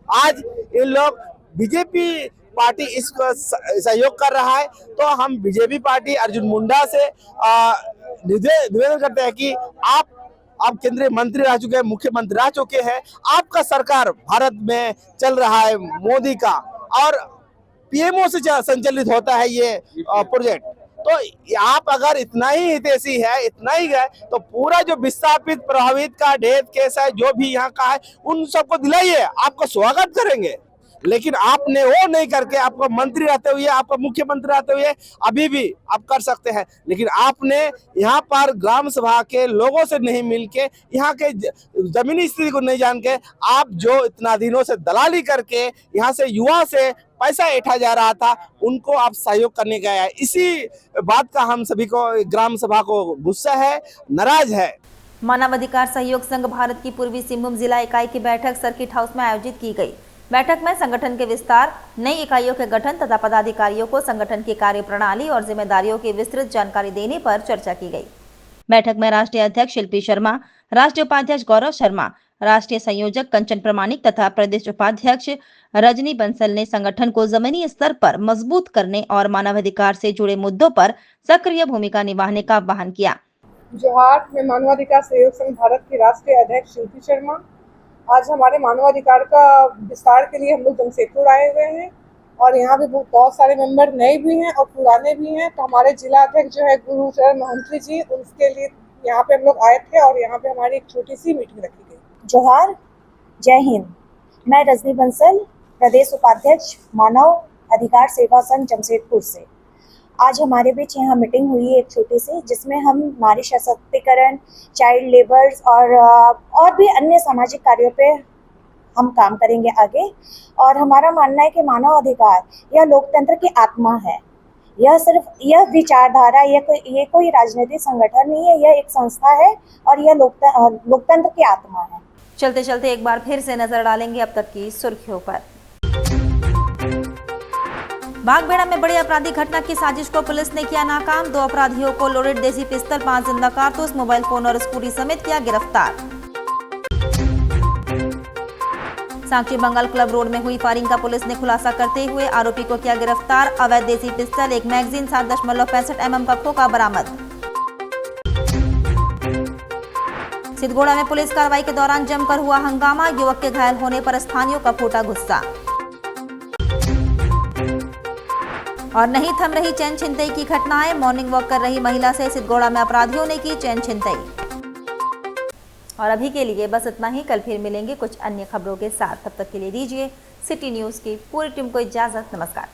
आज इन लोग बीजेपी पार्टी इसको सहयोग कर रहा है। तो हम बीजेपी पार्टी अर्जुन मुंडा से निवेदन करते हैं कि आप केंद्रीय मंत्री रह चुके हैं, मुख्यमंत्री रह चुके हैं, आपका सरकार भारत में चल रहा है मोदी का और पीएमओ से संचालित होता है ये प्रोजेक्ट। तो आप अगर इतना ही हितैषी है, इतना ही है, तो पूरा जो विस्थापित प्रभावित का डेथ केस है जो भी यहाँ का है उन सबको दिलाइए, आपका स्वागत करेंगे। लेकिन आपने वो नहीं करके, आपका मंत्री रहते हुए, आपका मुख्यमंत्री रहते हुए अभी भी आप कर सकते हैं, लेकिन आपने यहाँ पर ग्राम सभा के लोगों से नहीं मिलके, यहाँ के जमीनी स्थिति को नहीं जान के, आप जो इतना दिनों से दलाली करके यहाँ से युवा से पैसा ऐंठा जा रहा था, उनको आप सहयोग करने गए हैं। इसी बात का हम सभी को ग्राम सभा को गुस्सा है, नाराज है। मानवाधिकार सहयोग संघ भारत की पूर्वी सिंहभूम जिला इकाई की बैठक सर्किट हाउस में आयोजित की गई। बैठक में संगठन के विस्तार, नई इकाइयों के गठन तथा पदाधिकारियों को संगठन की कार्यप्रणाली और जिम्मेदारियों की विस्तृत जानकारी देने पर चर्चा की गई। बैठक में राष्ट्रीय अध्यक्ष शिल्पी शर्मा, राष्ट्रीय उपाध्यक्ष गौरव शर्मा, राष्ट्रीय संयोजक कंचन प्रमाणिक तथा प्रदेश उपाध्यक्ष रजनी बंसल ने संगठन को जमीनी स्तर पर मजबूत करने और मानवाधिकार से जुड़े मुद्दों पर सक्रिय भूमिका निभाने का आह्वान किया। जोहार, मैं मानवाधिकार सहयोग संघ भारत के राष्ट्रीय अध्यक्ष शिल्पी शर्मा। आज हमारे मानवाधिकार का विस्तार के लिए हम लोग जमशेदपुर आए हुए हैं और यहाँ भी बहुत सारे मेंबर नए भी हैं और पुराने भी हैं। तो हमारे जिला अध्यक्ष जो है गुरुचरण महंत्री जी, उनके लिए यहाँ पे हम लोग आए थे और यहाँ पे हमारी एक छोटी सी मीटिंग रखी गई। जोहार, जय हिंद। मैं रजनी बंसल, प्रदेश उपाध्यक्ष मानव अधिकार सेवा संघ जमशेदपुर से। आज हमारे बीच यहाँ मीटिंग हुई एक छोटी सी, जिसमें हम नारी सशक्तिकरण, चाइल्ड लेबर्स और भी अन्य सामाजिक कार्यों पे हम काम करेंगे आगे। और हमारा मानना है कि मानव अधिकार यह लोकतंत्र की आत्मा है। यह विचारधारा, ये कोई राजनीतिक संगठन नहीं है, यह एक संस्था है और यह लोकतंत्र की आत्मा है। चलते चलते एक बार फिर से नजर डालेंगे अब तक की सुर्खियों पर। बागबेड़ा में बड़ी आपराधिक घटना की साजिश को पुलिस ने किया नाकाम। 2 अपराधियों को लोडेड देसी पिस्तौल, 5 जिंदा कारतूस, मोबाइल फोन और स्कूटी समेत किया गिरफ्तार। सांची बंगाल क्लब रोड में हुई फायरिंग का पुलिस ने खुलासा करते हुए आरोपी को किया गिरफ्तार। अवैध देसी पिस्तौल, 1 मैगजीन, 7.65 mm का खोखा बरामद। सिद्धगोड़ा में पुलिस कार्रवाई के दौरान जमकर हुआ हंगामा, युवक के घायल होने पर स्थानीयों का फूटा गुस्सा। और नहीं थम रही चैन छिनतई की घटनाएं, मॉर्निंग वॉक कर रही महिला से सिद्धगोड़ा में अपराधियों ने की चैन छिनतई। और अभी के लिए बस इतना ही, कल फिर मिलेंगे कुछ अन्य खबरों के साथ। तब तक के लिए दीजिए सिटी न्यूज की पूरी टीम को इजाजत। नमस्कार।